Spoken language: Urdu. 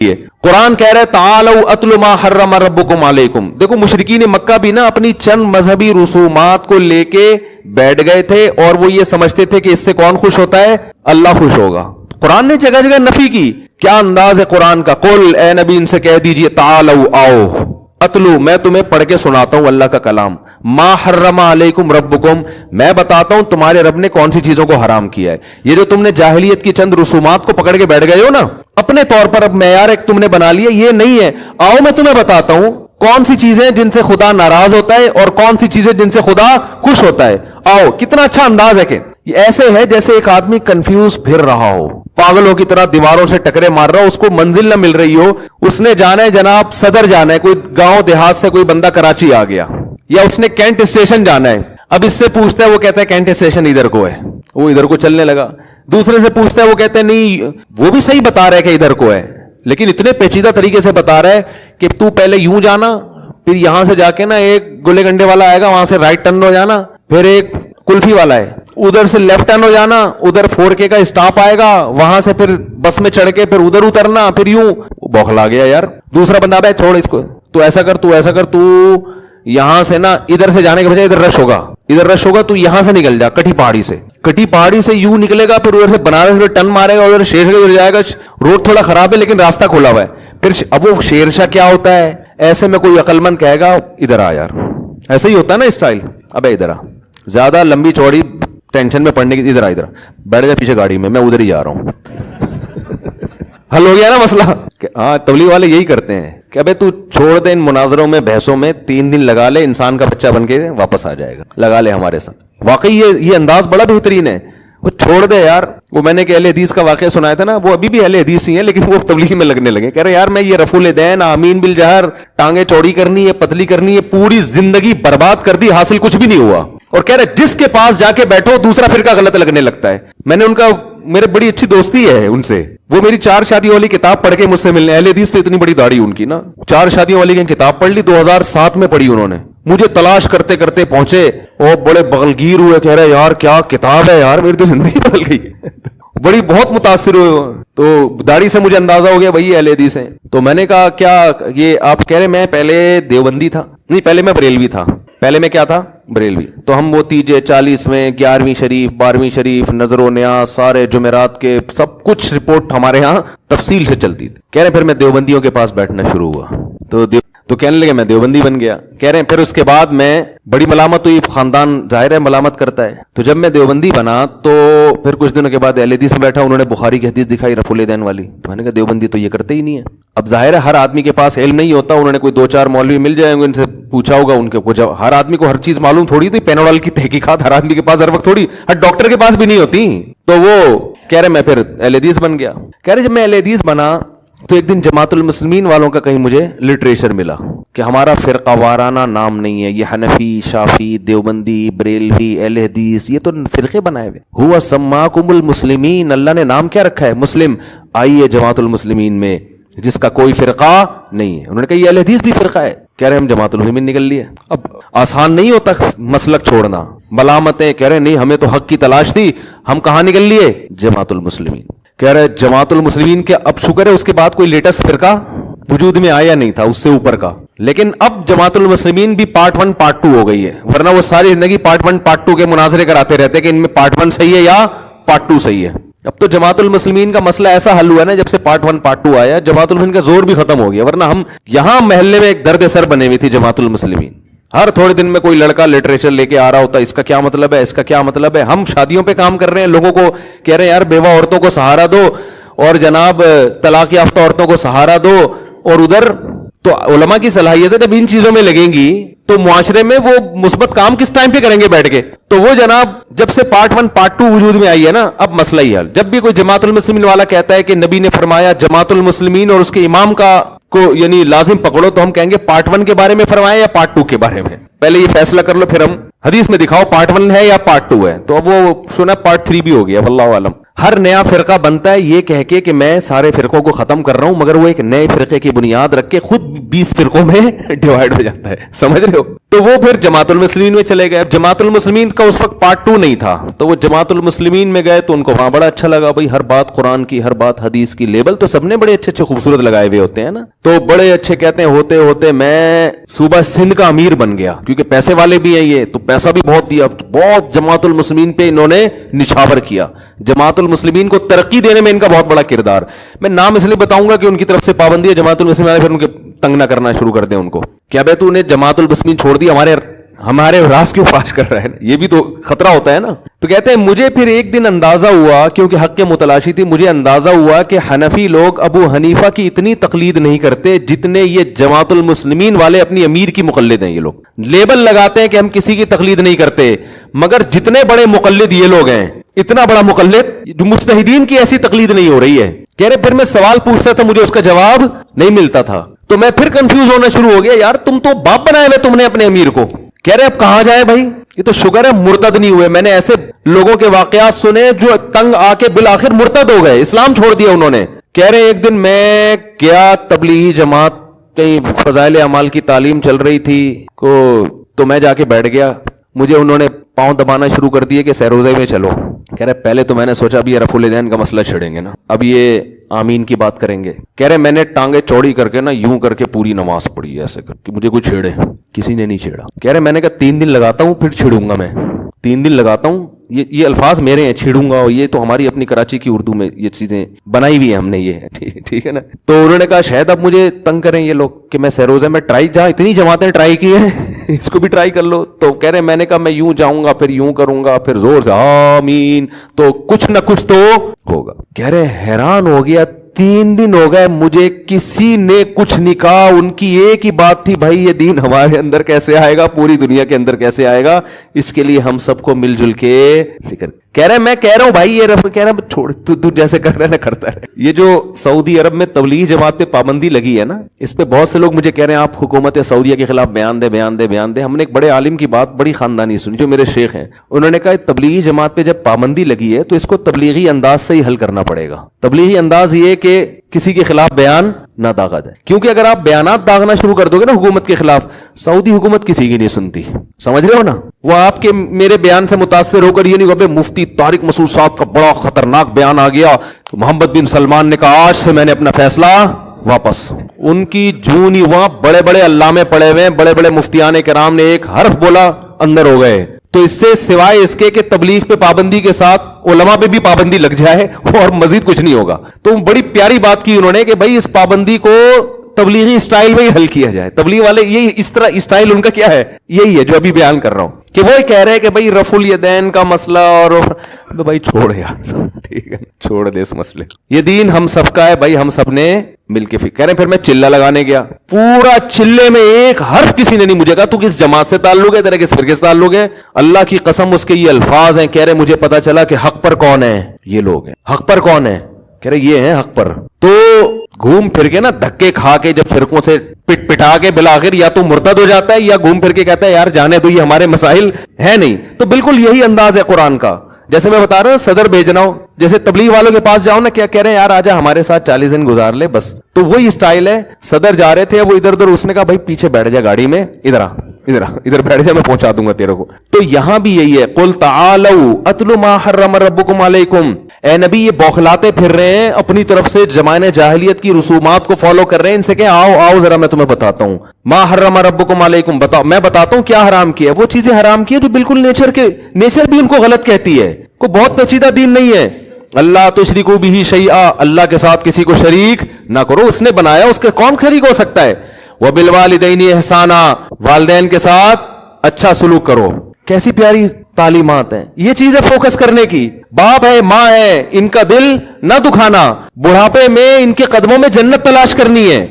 قرآن کہہ رہے تعالوا اتل ما حرم ربکم علیکم. دیکھو مشرکین مکہ بھی نا اپنی چند مذہبی رسومات کو لے کے بیٹھ گئے تھے اور وہ یہ سمجھتے تھے کہ اس سے کون خوش ہوتا ہے؟ اللہ خوش ہوگا. قرآن نے جگہ جگہ نفی کی. کیا انداز ہے قرآن کا؟ قل اے نبی ان سے کہہ دیجئے تعالوا آؤ اتلو میں تمہیں پڑھ کے سناتا ہوں اللہ کا کلام. ما حرم علیکم ربکم میں بتاتا ہوں تمہارے رب نے کون سی چیزوں کو حرام کیا ہے. یہ جو تم نے جاہلیت کی چند رسومات کو پکڑ کے بیٹھ گئے ہو نا اپنے طور پر اب معیار ایک تم نے بنا لیا, یہ نہیں ہے. آؤ میں تمہیں بتاتا ہوں کون سی چیزیں جن سے خدا ناراض ہوتا ہے اور کون سی چیزیں جن سے خدا خوش ہوتا ہے. آؤ. کتنا اچھا انداز ہے کہ یہ ایسے ہے جیسے ایک آدمی کنفیوز پھر رہا ہو, پاگلوں کی طرح دیواروں سے ٹکرے مار رہا ہو, اس کو منزل نہ مل رہی ہو. اس نے جانا ہے جناب صدر جانا ہے, کوئی گاؤں دیہات سے کوئی بندہ کراچی آ گیا, یا اس نے کینٹ اسٹیشن جانا ہے. اب اس سے پوچھتا ہے, وہ کہتا ہے کینٹ اسٹیشن ادھر کو ہے, وہ ادھر کو چلنے لگا. دوسرے سے پوچھتا ہے, وہ کہتے ہیں نہیں وہ بھی صحیح بتا رہا ہے کہ ادھر کو ہے, لیکن اتنے پیچیدہ طریقے سے بتا رہا ہے کہ تو پہلے یوں جانا, پھر یہاں سے جا کے نا ایک گلے گنڈے والا آئے گا, وہاں سے رائٹ ٹرن ہو جانا, پھر ایک کلفی والا ہے ادھر سے لیفٹ ٹرن ہو جانا, ادھر 4K کا اسٹاپ آئے گا, وہاں سے پھر بس میں چڑھ کے پھر ادھر اترنا, پھر یوں. بوکھلا گیا یار. دوسرا بندہ بھائی چھوڑ اس کو, تو ایسا کر تو یہاں سے نا ادھر سے جانے کے بجائے ادھر رش ہوگا, تو یہاں سے نکل جا کٹی پہاڑی سے یوں نکلے گا, پھر ادھر سے بنارس ٹرن مارے گا, ادھر شیر ادھر جائے گا. روڈ تھوڑا خراب ہے لیکن راستہ کھلا ہوا ہے. پھر اب وہ شیر شاہ کیا ہوتا ہے, ایسے میں کوئی عقل مند کہے گا ادھر آ یار, ایسے ہی ہوتا ہے نا اسٹائل. ابے ادھر آ, زیادہ لمبی چوڑی ٹینشن میں پڑنے کی, ادھر بیٹھ جا پیچھے گاڑی میں ادھر ہی جا رہا ہوں. حل ہو گیا نا مسئلہ. ہاں تبلیغ والے یہی کرتے ہیں کہ ابے تو چھوڑ دے ان مناظروں میں بحثوں میں, 3 دن لگا لے, انسان کا بچہ بن کے واپس آ جائے گا, لگا لے ہمارے ساتھ. واقعی یہ انداز بڑا بہترین ہے. وہ چھوڑ دے یار. وہ میں نے کہ اہل حدیث کا واقعہ سنایا تھا نا, وہ ابھی بھی اہل حدیث ہی ہیں لیکن وہ تبلیغ میں لگنے لگے. کہہ رہے یار میں یہ رفع الیدین, آمین بالجہر, ٹانگیں چوڑی کرنی ہے, پتلی کرنی ہے, پوری زندگی برباد کر دی, حاصل کچھ بھی نہیں ہوا. اور کہہ رہے جس کے پاس جا کے بیٹھو دوسرا فرقہ غلط لگنے لگتا ہے. میں نے ان کا, میرے بڑی اچھی دوستی ہے ان سے, وہ میری 4 شادیوں والی کتاب پڑھ کے مجھ سے ملنے. اہل حدیث تو اتنی بڑی داڑھی ان کی نا, 4 شادیوں والی کی کتاب پڑھ لی, 2007 میں پڑھی انہوں نے. مجھے تلاش کرتے کرتے پہنچے اور بڑے بغلگیر ہوئے, کہہ رہے یار کیا کتاب ہے یار, میری تو زندگی بدل گئی. بڑی بہت متاثر ہوئے. تو داڑھی سے مجھے اندازہ ہو گیا بھائی اہل حدیث ہیں. تو میں نے کہا کیا یہ آپ کہہ رہے میں پہلے دیوبندی تھا؟ نہیں, پہلے میں بریلوی تھا. پہلے میں کیا تھا؟ بریلوی. تو ہم وہ 40ویں 11ویں شریف 12ویں شریف نظر و نیاز سارے جمعرات کے سب کچھ رپورٹ ہمارے ہاں تفصیل سے چلتی تھی. کہہ رہے پھر میں دیوبندیوں کے پاس بیٹھنا شروع ہوا تو کہنے لگے میں دیوبندی بن گیا. کہہ رہے ہیں پھر اس کے بعد میں بڑی ملامت ہوئی, خاندان ظاہر ہے ملامت کرتا ہے. تو جب میں دیوبندی بنا تو پھر کچھ دنوں کے بعد اہل حدیث میں بیٹھا, انہوں نے بخاری کی حدیث دکھائی رفع الیدین والی. تو میں نے کہا دیوبندی تو یہ کرتے ہی نہیں ہے. اب ظاہر ہے ہر آدمی کے پاس علم نہیں ہوتا, انہوں نے کوئی 2-4 مولوی مل جائیں گے, ان سے پوچھا ہوگا, ان کے کچھ, ہر آدمی کو ہر چیز معلوم تھوڑی تھی. پینوڈل کی تحقیقات ہر آدمی کے پاس ہر وقت تھوڑی, ہر ڈاکٹر کے پاس بھی نہیں ہوتی. تو وہ کہہ رہے میں پھر اہل حدیث بن گیا. کہہ رہے جب میں اہل حدیث بنا تو ایک دن جماعت المسلمین والوں کا کہیں مجھے لٹریچر ملا کہ ہمارا فرقہ وارانہ نام نہیں ہے, یہ حنفی, شافی, دیوبندی, بریلوی, اہل حدیث, یہ تو فرقے بنائے ہوئے. ہوا سماکم المسلمین, اللہ نے نام کیا رکھا ہے؟ مسلم. آئیے جماعت المسلمین میں جس کا کوئی فرقہ نہیں ہے. انہوں نے کہا یہ اہل حدیث بھی فرقہ ہے. کہہ رہے ہم جماعت المسلمین نکل لیے. اب آسان نہیں ہوتا مسلک چھوڑنا, ملامتیں. کہہ رہے نہیں ہمیں تو حق کی تلاش تھی, ہم کہاں نکل لیے؟ جماعت المسلمین. کہہ رہے جماعت المسلمین کے اب شکر ہے اس کے بعد کوئی لیٹسٹ فرقہ وجود میں آیا نہیں تھا اس سے اوپر کا, لیکن اب جماعت المسلمین بھی پارٹ 1 پارٹ 2 ہو گئی ہے. ورنہ وہ ساری زندگی پارٹ 1 پارٹ 2 کے مناظرے کراتے رہتے کہ ان میں پارٹ 1 صحیح ہے یا پارٹ 2 صحیح ہے. اب تو جماعت المسلمین کا مسئلہ ایسا حل ہوا نا, جب سے پارٹ 1 پارٹ 2 آیا جماعت المسلمین کا زور بھی ختم ہو گیا. ورنہ ہم یہاں محلے میں ایک درد سر بنے ہوئی تھی جماعت المسلمین. ہر تھوڑے دن میں کوئی لڑکا لٹریچر لے کے آ رہا ہوتا, اس کا کیا مطلب ہے, اس کا کیا مطلب ہے. ہم شادیوں پہ کام کر رہے ہیں, لوگوں کو کہہ رہے ہیں یار بیوہ عورتوں کو سہارا دو, اور جناب طلاق یافتہ عورتوں کو سہارا دو. اور ادھر تو علماء کی صلاحیت ہے جب ان چیزوں میں لگیں گی تو معاشرے میں وہ مثبت کام کس ٹائم پہ کریں گے بیٹھ کے. تو وہ جناب جب سے پارٹ 1 پارٹ 2 وجود میں آئی ہے نا, اب مسئلہ ہی حل. جب بھی کوئی جماعت المسلمین والا کہتا ہے کہ نبی نے فرمایا جماعت المسلمین اور اس کے امام کو یعنی لازم پکڑو, تو ہم کہیں گے پارٹ 1 کے بارے میں فرمایا یا پارٹ 2 کے بارے میں. پہلے یہ فیصلہ کر لو, پھر ہم حدیث میں دکھاؤ پارٹ 1 ہے یا پارٹ 2 ہے. تو اب وہ سنا پارٹ 3 بھی ہو گیا, واللہ اعلم. ہر نیا فرقہ بنتا ہے یہ کہہ کے کہ میں سارے فرقوں کو ختم کر رہا ہوں, مگر وہ ایک نئے فرقے کی بنیاد رکھ کے خود 20 فرقوں میں ڈیوائیڈ ہو جاتا ہے, سمجھ رہے ہو. تو وہ پھر جماعت المسلمین میں چلے گئے. جماعت المسلمین کا اس وقت پارٹ 2 نہیں تھا, تو وہ جماعت المسلمین میں گئے تو ان کو وہاں بڑا اچھا لگا. بھائی ہر بات قرآن کی, ہر بات حدیث کی, لیبل تو سب نے بڑے اچھے اچھے خوبصورت لگائے ہوئے ہوتے ہیں نا, تو بڑے اچھے کہتے ہیں. ہوتے ہوتے میں صوبہ سندھ کا امیر بن گیا, کیونکہ پیسے والے بھی ہیں یہ, تو پیسہ بھی بہت دیا, بہت جماعت المسلمین پہ انہوں نے نچھاور کیا. جماعت المسلمین کو ترقی دینے میں ان کا بہت بڑا کردار. میں نام اس لیے بتاؤں گا کہ ان کی طرف سے پابندی ہے جماعت المسلمین والے, پھر ان کے تنگ نہ کرنا شروع کر دیں ان کو. کیا بھائی تو نے جماعت المسلمین چھوڑ دی, ہمارے راز کیوں فاش کر رہا ہے, یہ بھی تو خطرہ ہوتا ہے نا. تو کہتے ہیں مجھے پھر ایک دن اندازہ ہوا, کیونکہ حق کے متلاشی تھی, مجھے اندازہ ہوا کہ حنفی لوگ ابو حنیفہ کی اتنی تقلید نہیں کرتے جتنے یہ جماعت المسلمین والے اپنی امیر کی مقلد ہیں. یہ لوگ لیبل لگاتے ہیں کہ ہم کسی کی تقلید نہیں کرتے, مگر جتنے بڑے مقلد یہ لوگ ہیں, اتنا بڑا مقلد مجتہدین کی ایسی تقلید نہیں ہو رہی ہے. کہہ رہے پھر میں سوال پوچھتا تھا, مجھے اس کا جواب نہیں ملتا تھا, تو میں پھر کنفیوز ہونا شروع ہو گیا. یار تم تو باپ بنائے ہوئے تم نے اپنے امیر کو. کہہ رہے اب کہاں جائے بھائی, یہ تو شکر ہے مرتد نہیں ہوئے. میں نے ایسے لوگوں کے واقعات سنے جو تنگ آ کے بالآخر مرتد ہو گئے, اسلام چھوڑ دیا انہوں نے. کہہ رہے ایک دن میں گیا تبلیغی جماعت, کہیں فضائل اعمال کی تعلیم چل رہی تھی تو میں جا کے بیٹھ گیا. مجھے انہوں نے پاؤں دبانا شروع کر دیے کہ سہروزے میں چلو. کہہ رہے پہلے تو میں نے سوچا اب یہ رفع الیدین کا مسئلہ چھڑیں گے نا, اب یہ آمین کی بات کریں گے. کہہ رہے میں نے ٹانگیں چوڑی کر کے نا یوں کر کے پوری نماز پڑھی ایسے کر کے, مجھے کوئی چھیڑے, کسی نے نہیں چھیڑا. کہہ رہے میں نے کہا 3 دن لگاتا ہوں پھر چھیڑوں گا. میں 3 دن لگاتا ہوں, یہ الفاظ میرے ہیں, چھیڑوں گا. یہ تو ہماری اپنی کراچی کی اردو میں یہ چیزیں بنائی ہوئی ہیں ہم نے, یہ ٹھیک ہے نا. تو انہوں نے کہا شاید اب مجھے تنگ کریں یہ لوگ کہ میں سہروزے میں ٹرائی, جہاں اتنی جماعتیں ٹرائی کی ہیں اس کو بھی ٹرائی کر لو. تو کہہ رہے میں نے کہا میں یوں جاؤں گا, پھر یوں کروں گا, پھر زور سے آمین, تو کچھ نہ کچھ تو ہوگا. کہہ رہے حیران ہو گیا, 3 دن ہو گئے مجھے کسی نے کچھ نہیں کہا. ان کی ایک ہی بات تھی, بھائی یہ دین ہمارے اندر کیسے آئے گا, پوری دنیا کے اندر کیسے آئے گا, اس کے لیے ہم سب کو مل جل کے فکر. کہہ رہے میں کہہ رہا ہوں بھائی یہ کہہ رہا چھوڑ, تو جیسے کر رہا ہے نا کرتا ہے. یہ جو سعودی عرب میں تبلیغ جماعت پہ پابندی لگی ہے نا, اس پہ بہت سے لوگ مجھے کہہ رہے ہیں آپ حکومت سعودیہ کے خلاف بیان دے. ہم نے ایک بڑے عالم کی بات بڑی خاندانی سنی جو میرے شیخ ہیں, انہوں نے کہا تبلیغی جماعت پہ جب پابندی لگی ہے تو اس کو تبلیغی انداز سے ہی حل کرنا پڑے گا. تبلیغی انداز یہ کہ کسی کے خلاف بیان نہ داغا جائے, کیونکہ اگر آپ بیانات داغنا شروع کر دو گے نا حکومت کے خلاف, سعودی حکومت کسی کی نہیں سنتی, سمجھ رہے ہو نا. وہ آپ کے میرے بیان سے متاثر ہو کر یہ نہیں کہ مفتی طارق مسعود صاحب کا بڑا خطرناک بیان آ گیا, محمد بن سلمان نے کہا آج سے میں نے اپنا فیصلہ واپس. ان کی جونی وہاں بڑے بڑے علامے پڑے ہوئے, بڑے بڑے مفتیان کرام نے ایک حرف بولا اندر ہو گئے. تو اس سے سوائے اس کے کہ تبلیغ پہ پابندی کے ساتھ علماء پہ بھی پابندی لگ جائے اور مزید کچھ نہیں ہوگا. تو بڑی پیاری بات کی انہوں نے کہ بھائی اس پابندی کو تبلیغی اسٹائل میں ہی حل کیا جائے. تبلیغ والے یہی اس طرح اسٹائل ان کا کیا ہے, یہی ہے جو ابھی بیان کر رہا ہوں, کہ وہ کہہ رہے ہیں کہ بھائی رفع الیدین کا مسئلہ اور بھائی چھوڑ یار, ٹھیک ہے چھوڑ دے اس مسئلے, یہ دین ہم سب کا ہے بھائی, ہم سب نے مل کے کہہ رہے ہیں. پھر میں چلہ لگانے گیا, پورا چلے میں ایک حرف کسی نے نہیں مجھے کہا تو کس جماعت سے تعلق ہے, تیرے کس فرقے سے تعلق ہے. اللہ کی قسم اس کے یہ الفاظ ہیں. کہہ رہے مجھے پتا چلا کہ حق پر کون ہے, یہ لوگ ہیں. حق پر کون ہے, کہہ رہے یہ ہیں حق پر. تو گھوم پھر کے نا دھکے کھا کے جب فرقوں سے پٹ پٹا کے بلاخر یا تو مرتد ہو جاتا ہے یا گھوم پھر کے کہتا ہے یار جانے دو یہ ہمارے مسائل ہے نہیں. تو بالکل یہی انداز ہے قرآن کا. جیسے میں بتا رہا ہوں صدر بھیجنا ہو, جیسے تبلیغ والوں کے پاس جاؤ نا, کیا کہہ رہے ہیں یار آجا ہمارے ساتھ 40 دن گزار لے بس. تو وہی اسٹائل ہے. صدر جا رہے تھے, وہ ادھر ادھر, اس نے کہا بھائی پیچھے بیٹھ جا گاڑی میں, ادھر بیٹھ جا, میں پہنچا دوں گا تیرے کو. تو یہاں بھی یہی ہے, قل تعالوا اتل ما حرم ربکم علیکم. اے نبی یہ بوکھلاتے پھر رہے ہیں اپنی طرف سے, زمانے جاہلیت کی رسومات کو فالو کر رہے ہیں. ان سے کہ آؤ ذرا میں تمہیں بتاتا ہوں, ما حرم ربکم علیکم, بتاؤ میں بتاتا ہوں کیا حرام کیا. وہ چیزیں حرام کی جو بالکل نیچر بھی ان کو غلط کہتی ہے, کوئی بہت پیچیدہ دین نہیں ہے. اللہ تشرکوا بہ شیئا, اللہ کے ساتھ کسی کو شریک نہ کرو. اس نے بنایا, اس کے کون شریک ہو سکتا ہے. وبالوالدین احسانا, والدین کے ساتھ اچھا سلوک کرو. کیسی پیاری تعلیمات ہیں. یہ چیزیں فوکس کرنے کی. باپ ہے ماں ہے, ان کا دل نہ دکھانا. بڑھاپے میں ان کے قدموں میں جنت تلاش کرنی ہے.